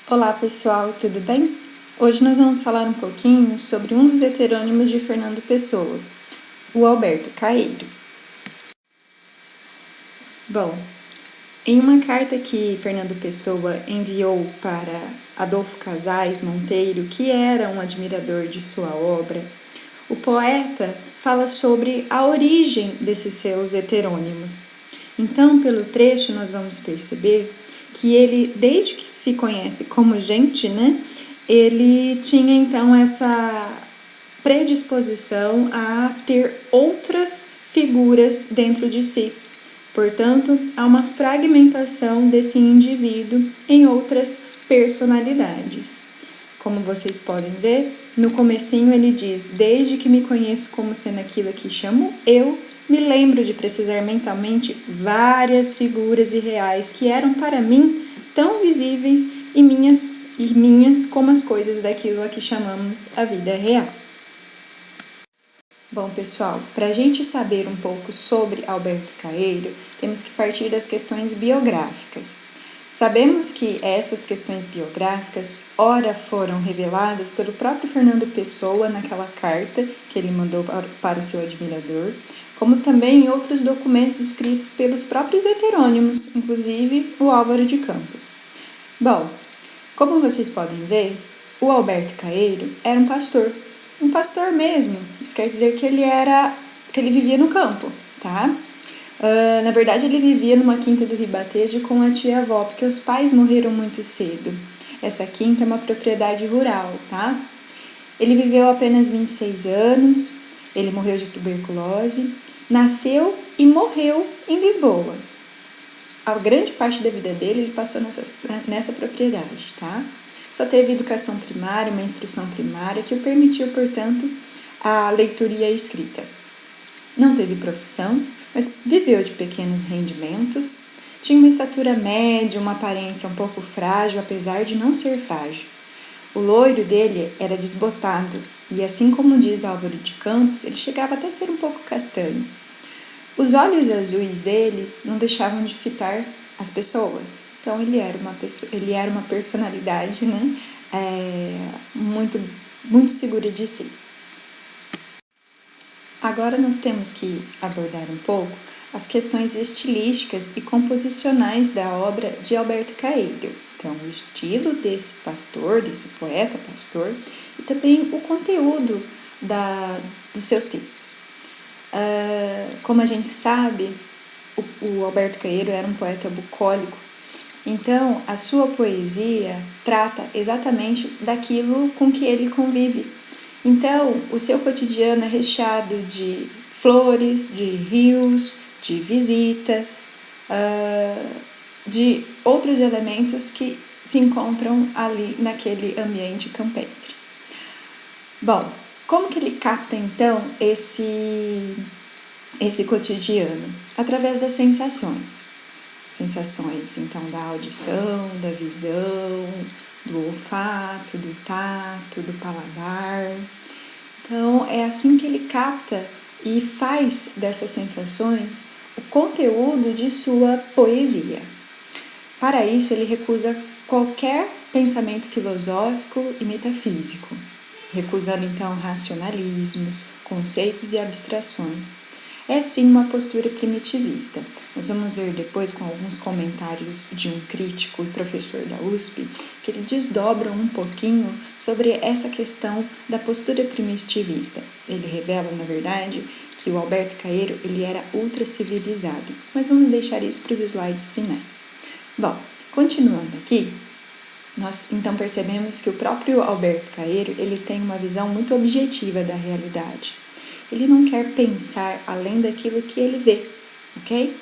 Olá pessoal, tudo bem? Hoje nós vamos falar um pouquinho sobre um dos heterônimos de Fernando Pessoa, o Alberto Caeiro. Bom, em uma carta que Fernando Pessoa enviou para Adolfo Casais Monteiro, que era um admirador de sua obra, o poeta fala sobre a origem desses seus heterônimos. Então, pelo trecho, nós vamos perceber que ele, desde que se conhece como gente, ele tinha então essa predisposição a ter outras figuras dentro de si. Portanto, há uma fragmentação desse indivíduo em outras personalidades. Como vocês podem ver, no comecinho ele diz: desde que me conheço como sendo aquilo que chamo eu, me lembro de precisar mentalmente várias figuras irreais que eram para mim tão visíveis e minhas como as coisas daquilo a que chamamos a vida real. Bom, pessoal, para a gente saber um pouco sobre Alberto Caeiro, temos que partir das questões biográficas. Sabemos que essas questões biográficas, ora foram reveladas pelo próprio Fernando Pessoa naquela carta que ele mandou para o seu admirador, como também em outros documentos escritos pelos próprios heterônimos, inclusive o Álvaro de Campos. Bom, como vocês podem ver, o Alberto Caeiro era um pastor mesmo. Isso quer dizer que ele vivia no campo, tá? Na verdade, ele vivia numa quinta do Ribatejo com a tia-avó, porque os pais morreram muito cedo. Essa quinta é uma propriedade rural, tá? Ele viveu apenas 26 anos, ele morreu de tuberculose, nasceu e morreu em Lisboa. A grande parte da vida dele ele passou nessa propriedade, tá? Só teve educação primária, uma instrução primária que o permitiu, portanto, a leitura e a escrita. Não teve profissão, mas viveu de pequenos rendimentos, tinha uma estatura média, uma aparência um pouco frágil, apesar de não ser frágil. O loiro dele era desbotado, e assim como diz Álvaro de Campos, ele chegava até a ser um pouco castanho. Os olhos azuis dele não deixavam de fitar as pessoas, então ele era uma personalidade muito, muito segura de si. Agora nós temos que abordar um pouco as questões estilísticas e composicionais da obra de Alberto Caeiro. Então, o estilo desse pastor, desse poeta pastor, e também o conteúdo dos seus textos. Como a gente sabe, o Alberto Caeiro era um poeta bucólico, então a sua poesia trata exatamente daquilo com que ele convive. Então, o seu cotidiano é recheado de flores, de rios, de visitas, de outros elementos que se encontram ali naquele ambiente campestre. Bom, como que ele capta então esse cotidiano? Através das sensações. Sensações então da audição, da visão, do olfato, do tato, do paladar. Então, é assim que ele capta e faz dessas sensações o conteúdo de sua poesia. Para isso, ele recusa qualquer pensamento filosófico e metafísico, recusando então racionalismos, conceitos e abstrações. É sim uma postura primitivista. Nós vamos ver depois com alguns comentários de um crítico e professor da USP que ele desdobra um pouquinho sobre essa questão da postura primitivista. Ele revela, na verdade, que o Alberto Caeiro ele era ultra civilizado, mas vamos deixar isso para os slides finais. Bom, continuando aqui, nós então percebemos que o próprio Alberto Caeiro ele tem uma visão muito objetiva da realidade. Ele não quer pensar além daquilo que ele vê, ok?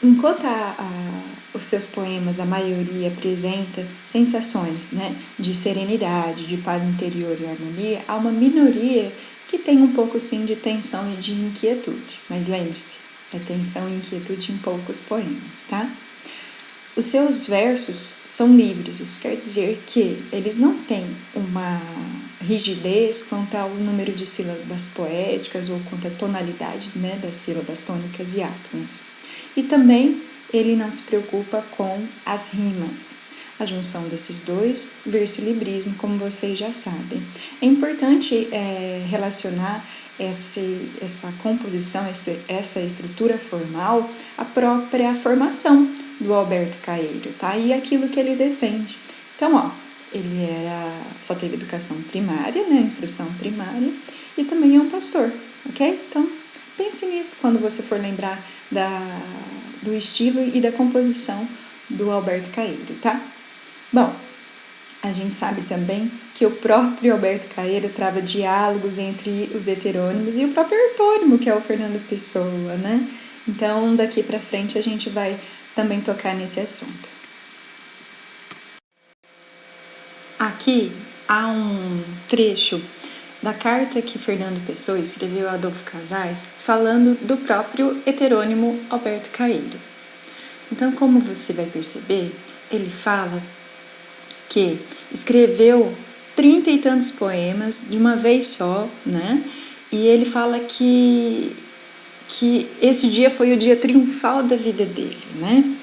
Enquanto os seus poemas, a maioria apresenta sensações de serenidade, de paz interior e harmonia, há uma minoria que tem um pouco sim de tensão e de inquietude. Mas lembre-se, é tensão e inquietude em poucos poemas, tá? Os seus versos são livres, isso quer dizer que eles não têm uma rigidez quanto ao número de sílabas poéticas ou quanto à tonalidade das sílabas tônicas e átonas. E também ele não se preocupa com as rimas. A junção desses dois, versilibrismo, como vocês já sabem. É importante relacionar essa composição, essa estrutura formal, à própria formação do Alberto Caeiro, tá? E aquilo que ele defende. Então, ele só teve educação primária, né? Instrução primária, e também é um pastor, ok? Então, pense nisso quando você for lembrar do estilo e da composição do Alberto Caeiro, tá? Bom, a gente sabe também que o próprio Alberto Caeiro trava diálogos entre os heterônimos e o próprio ortônimo, que é o Fernando Pessoa, né? Então, daqui para frente a gente vai também tocar nesse assunto. Aqui há um trecho da carta que Fernando Pessoa escreveu a Adolfo Casais, falando do próprio heterônimo Alberto Caeiro. Então, como você vai perceber, ele fala que escreveu 30 e tantos poemas de uma vez só, né? E ele fala que esse dia foi o dia triunfal da vida dele, né?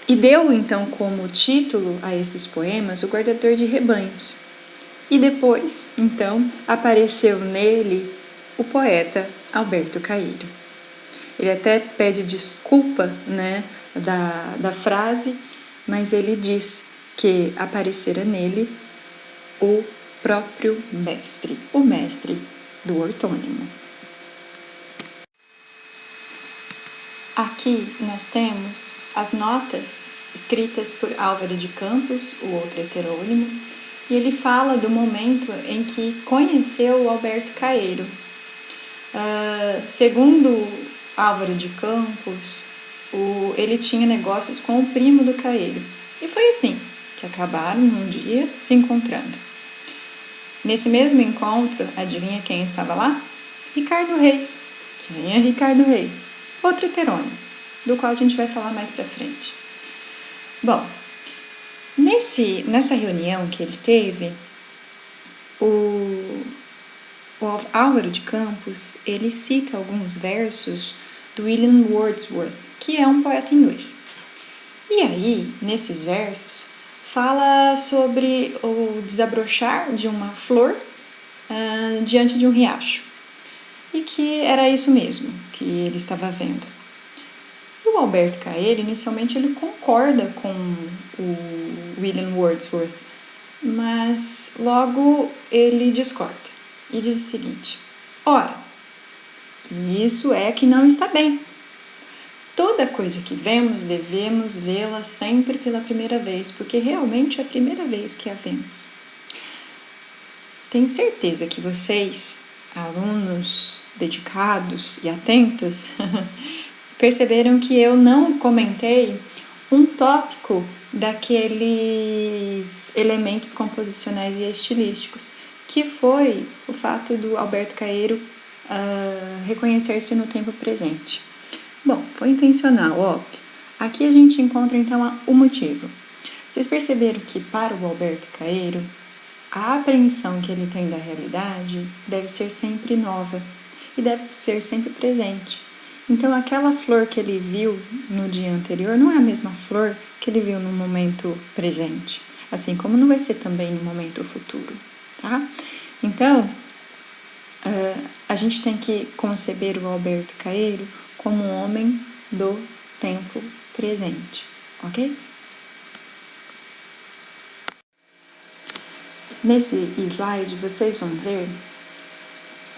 E deu então como título a esses poemas o Guardador de Rebanhos. E depois, então, apareceu nele o poeta Alberto Caeiro. Ele até pede desculpa, né, da frase, mas ele diz que aparecera nele o próprio mestre, o mestre do ortônimo. Aqui nós temos as notas escritas por Álvaro de Campos, o outro heterônimo, e ele fala do momento em que conheceu o Alberto Caeiro. Segundo Álvaro de Campos, ele tinha negócios com o primo do Caeiro, e foi assim que acabaram num dia se encontrando. Nesse mesmo encontro, adivinha quem estava lá? Ricardo Reis. Quem é Ricardo Reis? Outro heterônimo, do qual a gente vai falar mais pra frente. Bom, nessa reunião que ele teve, o Álvaro de Campos, ele cita alguns versos do William Wordsworth, que é um poeta inglês. E aí, nesses versos, fala sobre o desabrochar de uma flor diante de um riacho. E que era isso mesmo que ele estava vendo. E o Alberto Caeiro, inicialmente, ele concorda com o William Wordsworth, mas logo ele discorda e diz o seguinte: ora, isso é que não está bem. Toda coisa que vemos, devemos vê-la sempre pela primeira vez, porque realmente é a primeira vez que a vemos. Tenho certeza que vocês, alunos dedicados e atentos, perceberam que eu não comentei um tópico daqueles elementos composicionais e estilísticos, que foi o fato do Alberto Caeiro reconhecer-se no tempo presente. Bom, foi intencional, óbvio. Aqui a gente encontra então o motivo. Vocês perceberam que para o Alberto Caeiro, a apreensão que ele tem da realidade deve ser sempre nova e deve ser sempre presente. Então aquela flor que ele viu no dia anterior não é a mesma flor que ele viu no momento presente, assim como não vai ser também no momento futuro, tá? Então, a gente tem que conceber o Alberto Caeiro como um homem do tempo presente, ok? Nesse slide vocês vão ver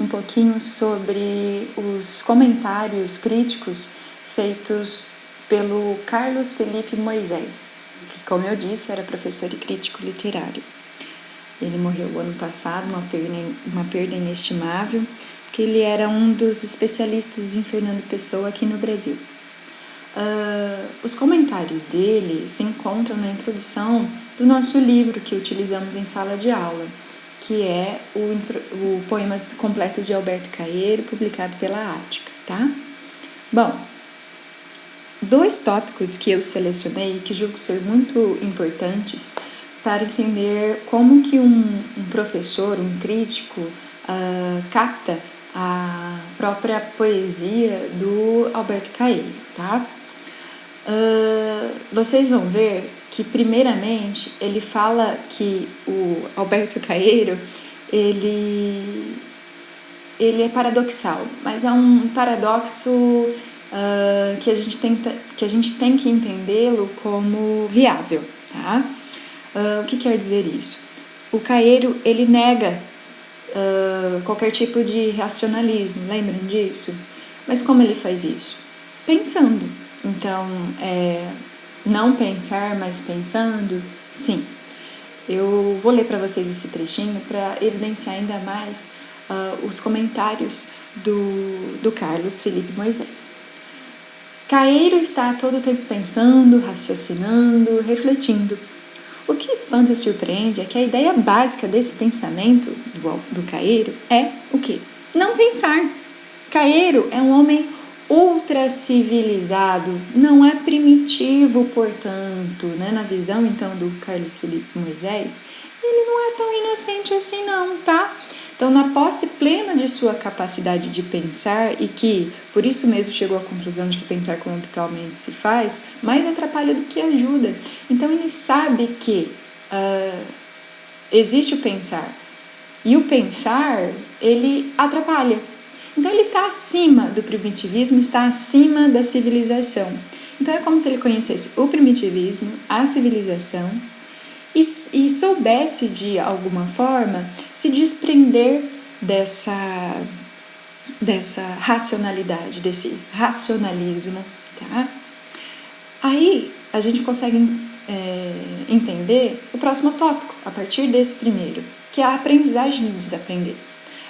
um pouquinho sobre os comentários críticos feitos pelo Carlos Felipe Moisés, que, como eu disse, era professor e crítico literário. Ele morreu o ano passado, uma perda inestimável, porque ele era um dos especialistas em Fernando Pessoa aqui no Brasil. Os comentários dele se encontram na introdução do nosso livro que utilizamos em sala de aula, que é o Poemas Completos de Alberto Caeiro, publicado pela Ática, tá? Bom, 2 tópicos que eu selecionei e que julgo ser muito importantes para entender como que um professor, um crítico, capta a própria poesia do Alberto Caeiro, tá? Vocês vão ver que, primeiramente, ele fala que o Alberto Caeiro, ele é paradoxal, mas é um paradoxo que a gente tem que entendê-lo como viável, tá? O que quer dizer isso? O Caeiro, ele nega qualquer tipo de racionalismo, lembram disso? Mas como ele faz isso? Pensando. Então, não pensar, mas pensando, sim. Eu vou ler para vocês esse trechinho para evidenciar ainda mais os comentários do Carlos Felipe Moisés. Caeiro está a todo tempo pensando, raciocinando, refletindo. O que espanta e surpreende é que a ideia básica desse pensamento do Caeiro é o quê? Não pensar. Caeiro é um homem ultra civilizado, não é primitivo, portanto, né? Na visão então do Carlos Felipe Moisés, ele não é tão inocente assim não, tá? Então, na posse plena de sua capacidade de pensar, e que por isso mesmo chegou à conclusão de que pensar como habitualmente se faz, mais atrapalha do que ajuda. Então, ele sabe que existe o pensar, e o pensar, ele atrapalha. Então, ele está acima do primitivismo, está acima da civilização. Então, é como se ele conhecesse o primitivismo, a civilização, e soubesse de alguma forma se desprender dessa racionalidade, desse racionalismo, tá? Aí a gente consegue entender o próximo tópico, a partir desse primeiro, que é a aprendizagem do desaprender.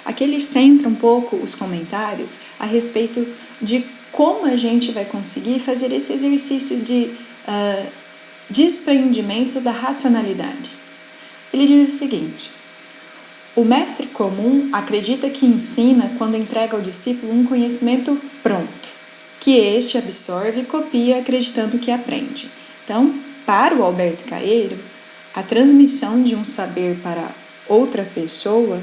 Aqui ele centra um pouco os comentários a respeito de como a gente vai conseguir fazer esse exercício de desprendimento da racionalidade. Ele diz o seguinte: o mestre comum acredita que ensina quando entrega ao discípulo um conhecimento pronto, que este absorve e copia acreditando que aprende. Então, para o Alberto Caeiro, a transmissão de um saber para outra pessoa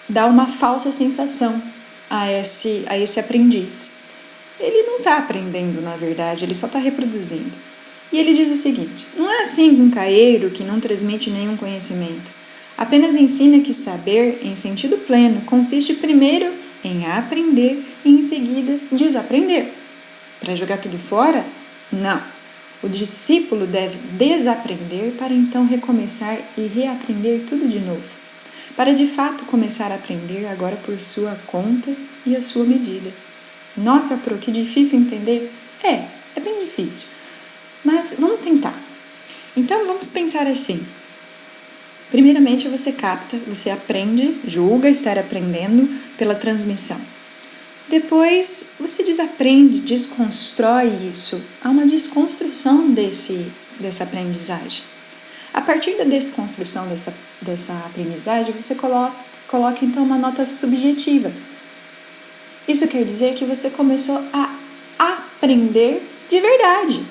dá uma falsa sensação a esse aprendiz. Ele não está aprendendo, na verdade, ele só está reproduzindo. E ele diz o seguinte: não é assim com um caeiro que não transmite nenhum conhecimento. Apenas ensina que saber, em sentido pleno, consiste primeiro em aprender e em seguida desaprender. Para jogar tudo fora? Não. O discípulo deve desaprender para então recomeçar e reaprender tudo de novo. Para de fato começar a aprender agora por sua conta e a sua medida. Nossa, Pro, que difícil entender? É bem difícil. Mas vamos tentar. Então vamos pensar assim. Primeiramente você capta, você aprende, julga estar aprendendo pela transmissão. Depois você desaprende, desconstrói isso. Há uma desconstrução dessa aprendizagem. A partir da desconstrução dessa aprendizagem, você coloca então uma nota subjetiva. Isso quer dizer que você começou a aprender de verdade,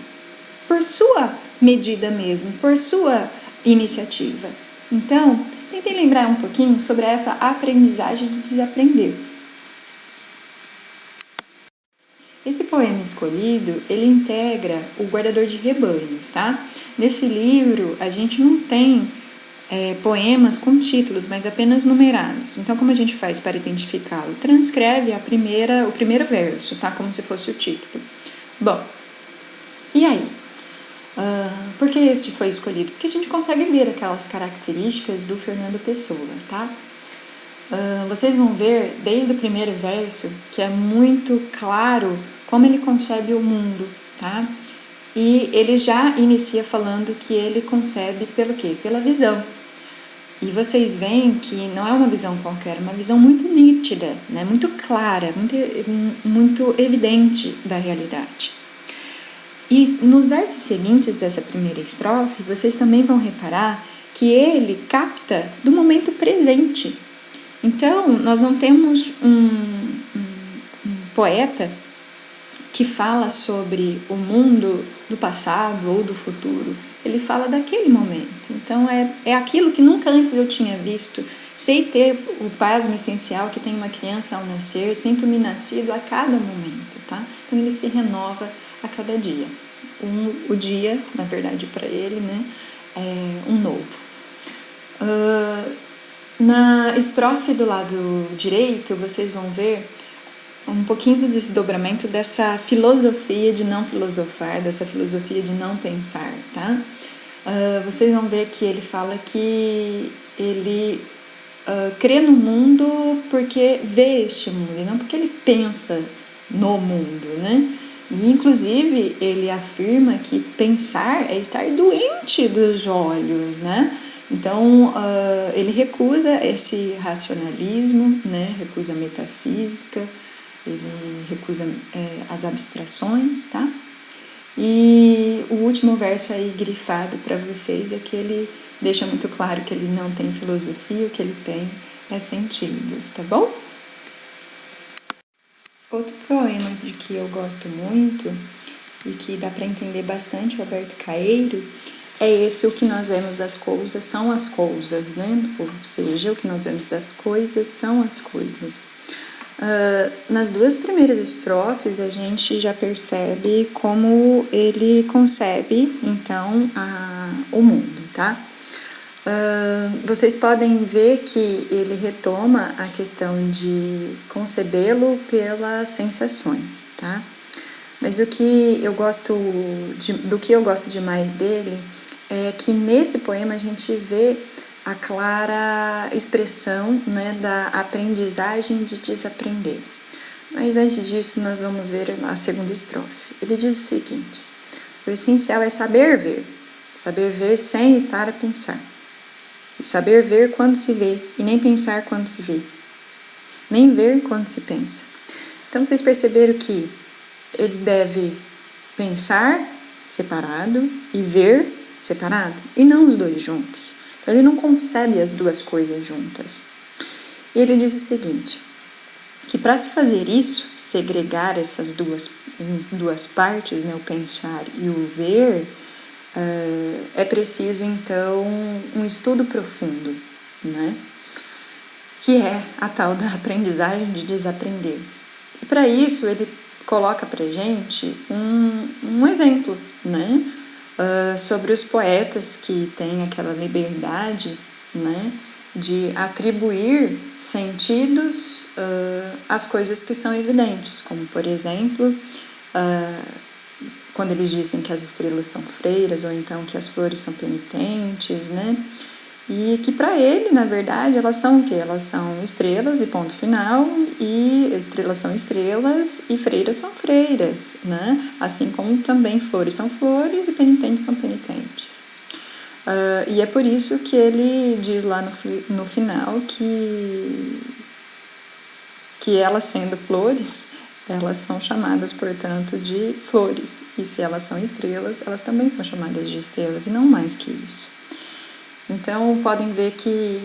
por sua medida mesmo, por sua iniciativa. Então, tentem lembrar um pouquinho sobre essa aprendizagem de desaprender. Esse poema escolhido, ele integra o Guardador de Rebanhos, tá? Nesse livro, a gente não tem poemas com títulos, mas apenas numerados. Então, como a gente faz para identificá-lo? Transcreve o primeiro verso, tá? Como se fosse o título. Bom, e aí? Por que esse foi escolhido? Porque a gente consegue ver aquelas características do Fernando Pessoa, tá? Vocês vão ver, desde o primeiro verso, que é muito claro como ele concebe o mundo, tá? E ele já inicia falando que ele concebe pelo quê? Pela visão. E vocês veem que não é uma visão qualquer, é uma visão muito nítida, né? Muito clara, muito evidente da realidade. E nos versos seguintes dessa primeira estrofe, vocês também vão reparar que ele capta do momento presente. Então, nós não temos um poeta que fala sobre o mundo do passado ou do futuro. Ele fala daquele momento. Então, é aquilo que nunca antes eu tinha visto. Sei ter o pasmo essencial que tem uma criança ao nascer, sinto-me nascido a cada momento, tá? Então, ele se renova a cada dia. o dia, na verdade, para ele, né, é um novo. Na estrofe do lado direito, vocês vão ver um pouquinho do desdobramento dessa filosofia de não filosofar, dessa filosofia de não pensar, tá? Vocês vão ver que ele fala que ele crê no mundo porque vê este mundo, e não porque ele pensa no mundo, né? E, inclusive, ele afirma que pensar é estar doente dos olhos, né? Então, ele recusa esse racionalismo, né? Recusa a metafísica, ele recusa as abstrações, tá? E o último verso aí grifado para vocês é que ele deixa muito claro que ele não tem filosofia, o que ele tem é sentidos, tá bom? Outro poema de que eu gosto muito e que dá para entender bastante o Alberto Caeiro é esse: o que nós vemos das coisas são as coisas, né? Ou seja, o que nós vemos das coisas são as coisas. Nas duas primeiras estrofes a gente já percebe como ele concebe então o mundo, tá? Vocês podem ver que ele retoma a questão de concebê-lo pelas sensações, tá? Mas do que eu gosto demais dele é que nesse poema a gente vê a clara expressão, né, da aprendizagem de desaprender. Mas antes disso nós vamos ver a segunda estrofe. Ele diz o seguinte: o essencial é saber ver sem estar a pensar, e saber ver quando se vê e nem pensar quando se vê, nem ver quando se pensa. Então vocês perceberam que ele deve pensar separado e ver separado, e não os dois juntos. Então ele não concebe as duas coisas juntas. E ele diz o seguinte, que para se fazer isso, segregar essas duas partes, né, o pensar e o ver, é preciso então um estudo profundo, né, que é a tal da aprendizagem de desaprender. E para isso ele coloca para gente um exemplo, né, sobre os poetas que têm aquela liberdade, né, de atribuir sentidos às coisas que são evidentes, como, por exemplo, quando eles dizem que as estrelas são freiras, ou então que as flores são penitentes, né? E que para ele, na verdade, elas são o quê? Elas são estrelas e ponto final, e estrelas são estrelas e freiras são freiras, né? Assim como também flores são flores e penitentes são penitentes. E é por isso que ele diz lá no final que elas sendo flores, elas são chamadas, portanto, de flores. E se elas são estrelas, elas também são chamadas de estrelas, e não mais que isso. Então, podem ver que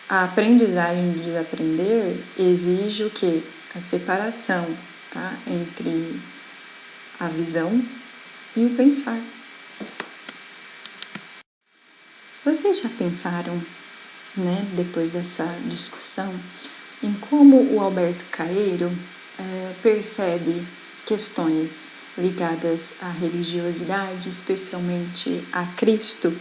a aprendizagem de desaprender exige o quê? A separação, tá? Entre a visão e o pensar. Vocês já pensaram, né, depois dessa discussão, em como o Alberto Caeiro percebe questões ligadas à religiosidade, especialmente a Cristo?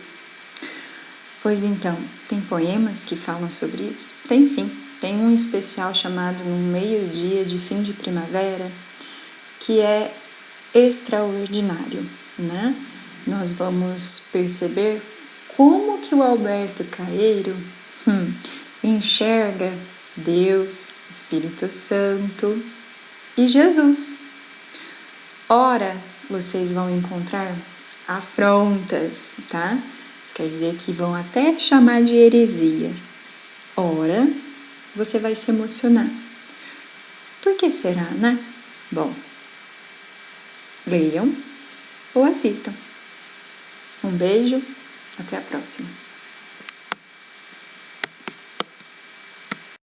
Pois então, tem poemas que falam sobre isso? Tem sim. Tem um especial chamado No Meio-Dia de Fim de Primavera, que é extraordinário, né? Nós vamos perceber como que o Alberto Caeiro enxerga Deus, Espírito Santo e Jesus. Ora, vocês vão encontrar afrontas, tá? Isso quer dizer que vão até chamar de heresia. Ora, você vai se emocionar. Por que será, né? Bom, leiam ou assistam. Um beijo, até a próxima.